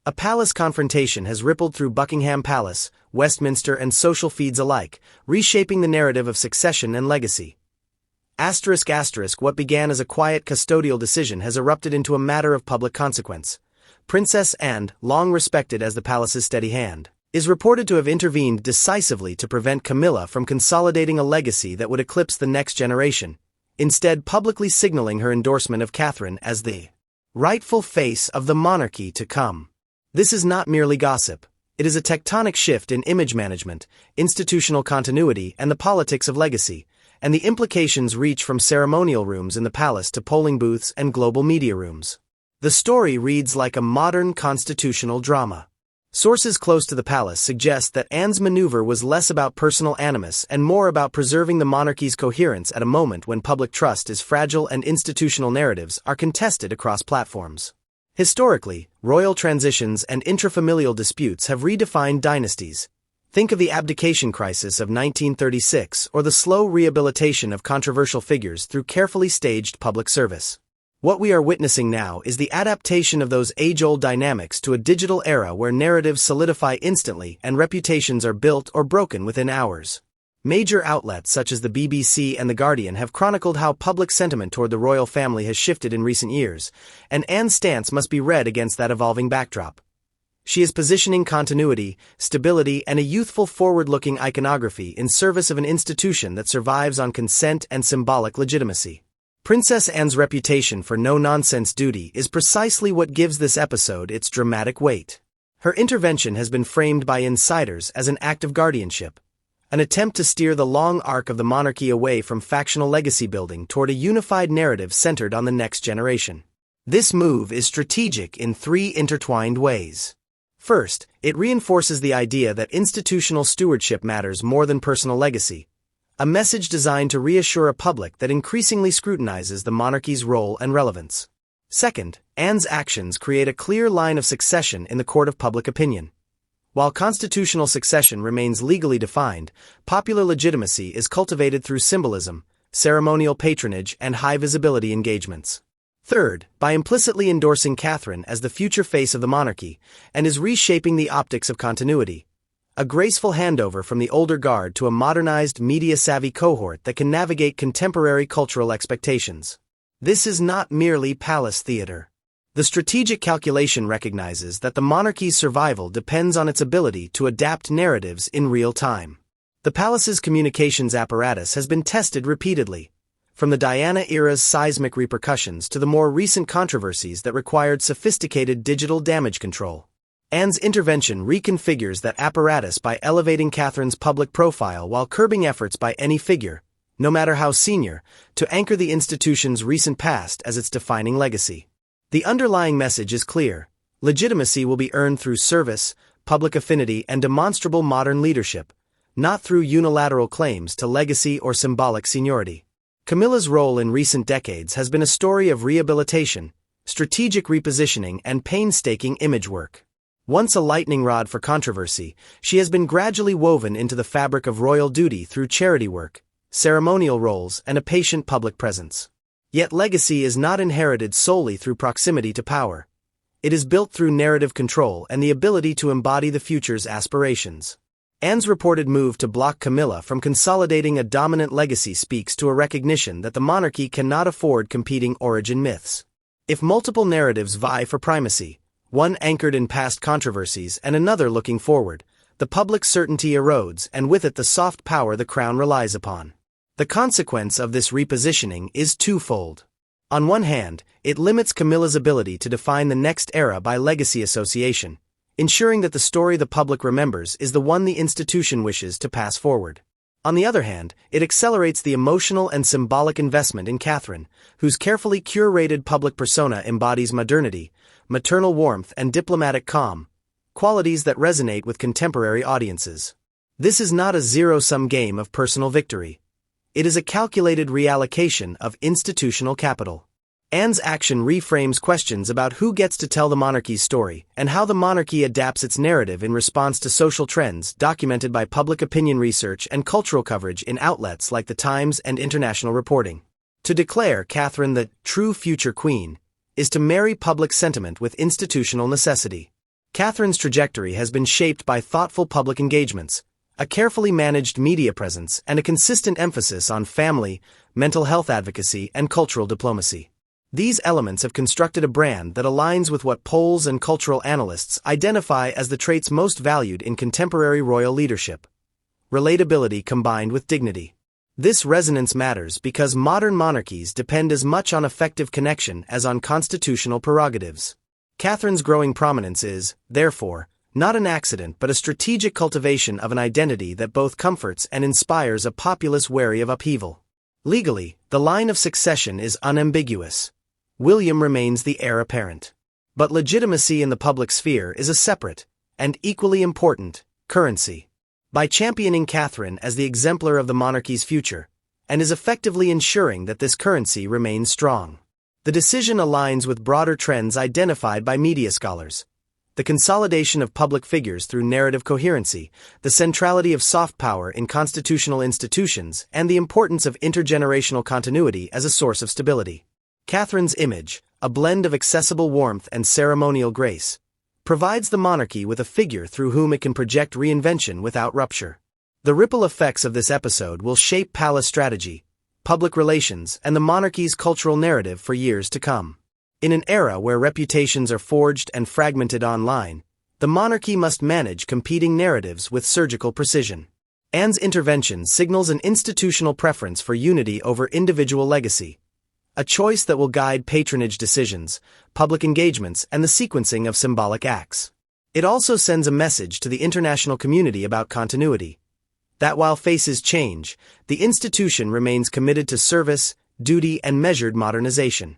A palace confrontation has rippled through Buckingham Palace, Westminster and social feeds alike, reshaping the narrative of succession and legacy. What began as a quiet custodial decision has erupted into a matter of public consequence. Princess Anne, long respected as the palace's steady hand, is reported to have intervened decisively to prevent Camilla from consolidating a legacy that would eclipse the next generation, instead publicly signaling her endorsement of Catherine as the rightful face of the monarchy to come. This is not merely gossip. It is a tectonic shift in image management, institutional continuity, and the politics of legacy, and the implications reach from ceremonial rooms in the palace to polling booths and global media rooms. The story reads like a modern constitutional drama. Sources close to the palace suggest that Anne's maneuver was less about personal animus and more about preserving the monarchy's coherence at a moment when public trust is fragile and institutional narratives are contested across platforms. Historically, royal transitions and intrafamilial disputes have redefined dynasties. Think of the abdication crisis of 1936 or the slow rehabilitation of controversial figures through carefully staged public service. What we are witnessing now is the adaptation of those age-old dynamics to a digital era where narratives solidify instantly and reputations are built or broken within hours. Major outlets such as the BBC and The Guardian have chronicled how public sentiment toward the royal family has shifted in recent years, and Anne's stance must be read against that evolving backdrop. She is positioning continuity, stability, and a youthful forward-looking iconography in service of an institution that survives on consent and symbolic legitimacy. Princess Anne's reputation for no-nonsense duty is precisely what gives this episode its dramatic weight. Her intervention has been framed by insiders as an act of guardianship, an attempt to steer the long arc of the monarchy away from factional legacy building toward a unified narrative centered on the next generation. This move is strategic in three intertwined ways. First, it reinforces the idea that institutional stewardship matters more than personal legacy, a message designed to reassure a public that increasingly scrutinizes the monarchy's role and relevance. Second, Anne's actions create a clear line of succession in the court of public opinion. While constitutional succession remains legally defined, popular legitimacy is cultivated through symbolism, ceremonial patronage, and high-visibility engagements. Third, by implicitly endorsing Catherine as the future face of the monarchy, and is reshaping the optics of continuity, a graceful handover from the older guard to a modernized, media-savvy cohort that can navigate contemporary cultural expectations. This is not merely palace theater. The strategic calculation recognizes that the monarchy's survival depends on its ability to adapt narratives in real time. The palace's communications apparatus has been tested repeatedly, from the Diana era's seismic repercussions to the more recent controversies that required sophisticated digital damage control. Anne's intervention reconfigures that apparatus by elevating Catherine's public profile while curbing efforts by any figure, no matter how senior, to anchor the institution's recent past as its defining legacy. The underlying message is clear: legitimacy will be earned through service, public affinity, and demonstrable modern leadership, not through unilateral claims to legacy or symbolic seniority. Camilla's role in recent decades has been a story of rehabilitation, strategic repositioning, and painstaking image work. Once a lightning rod for controversy, she has been gradually woven into the fabric of royal duty through charity work, ceremonial roles, and a patient public presence. Yet legacy is not inherited solely through proximity to power. It is built through narrative control and the ability to embody the future's aspirations. Anne's reported move to block Camilla from consolidating a dominant legacy speaks to a recognition that the monarchy cannot afford competing origin myths. If multiple narratives vie for primacy, one anchored in past controversies and another looking forward, the public's certainty erodes, and with it the soft power the crown relies upon. The consequence of this repositioning is twofold. On one hand, it limits Camilla's ability to define the next era by legacy association, ensuring that the story the public remembers is the one the institution wishes to pass forward. On the other hand, it accelerates the emotional and symbolic investment in Catherine, whose carefully curated public persona embodies modernity, maternal warmth, and diplomatic calm, qualities that resonate with contemporary audiences. This is not a zero-sum game of personal victory. It is a calculated reallocation of institutional capital. Anne's action reframes questions about who gets to tell the monarchy's story and how the monarchy adapts its narrative in response to social trends documented by public opinion research and cultural coverage in outlets like The Times and international reporting. To declare Catherine the true future queen is to marry public sentiment with institutional necessity. Catherine's trajectory has been shaped by thoughtful public engagements, a carefully managed media presence, and a consistent emphasis on family, mental health advocacy, and cultural diplomacy. These elements have constructed a brand that aligns with what polls and cultural analysts identify as the traits most valued in contemporary royal leadership: relatability combined with dignity. This resonance matters because modern monarchies depend as much on effective connection as on constitutional prerogatives. Catherine's growing prominence is, therefore, not an accident but a strategic cultivation of an identity that both comforts and inspires a populace wary of upheaval. Legally, the line of succession is unambiguous. William remains the heir apparent. But legitimacy in the public sphere is a separate, and equally important, currency. By championing Catherine as the exemplar of the monarchy's future, and is effectively ensuring that this currency remains strong. The decision aligns with broader trends identified by media scholars: the consolidation of public figures through narrative coherency, the centrality of soft power in constitutional institutions, and the importance of intergenerational continuity as a source of stability. Catherine's image, a blend of accessible warmth and ceremonial grace, provides the monarchy with a figure through whom it can project reinvention without rupture. The ripple effects of this episode will shape palace strategy, public relations, and the monarchy's cultural narrative for years to come. In an era where reputations are forged and fragmented online, the monarchy must manage competing narratives with surgical precision. Anne's intervention signals an institutional preference for unity over individual legacy, a choice that will guide patronage decisions, public engagements, and the sequencing of symbolic acts. It also sends a message to the international community about continuity: that while faces change, the institution remains committed to service, duty, and measured modernization.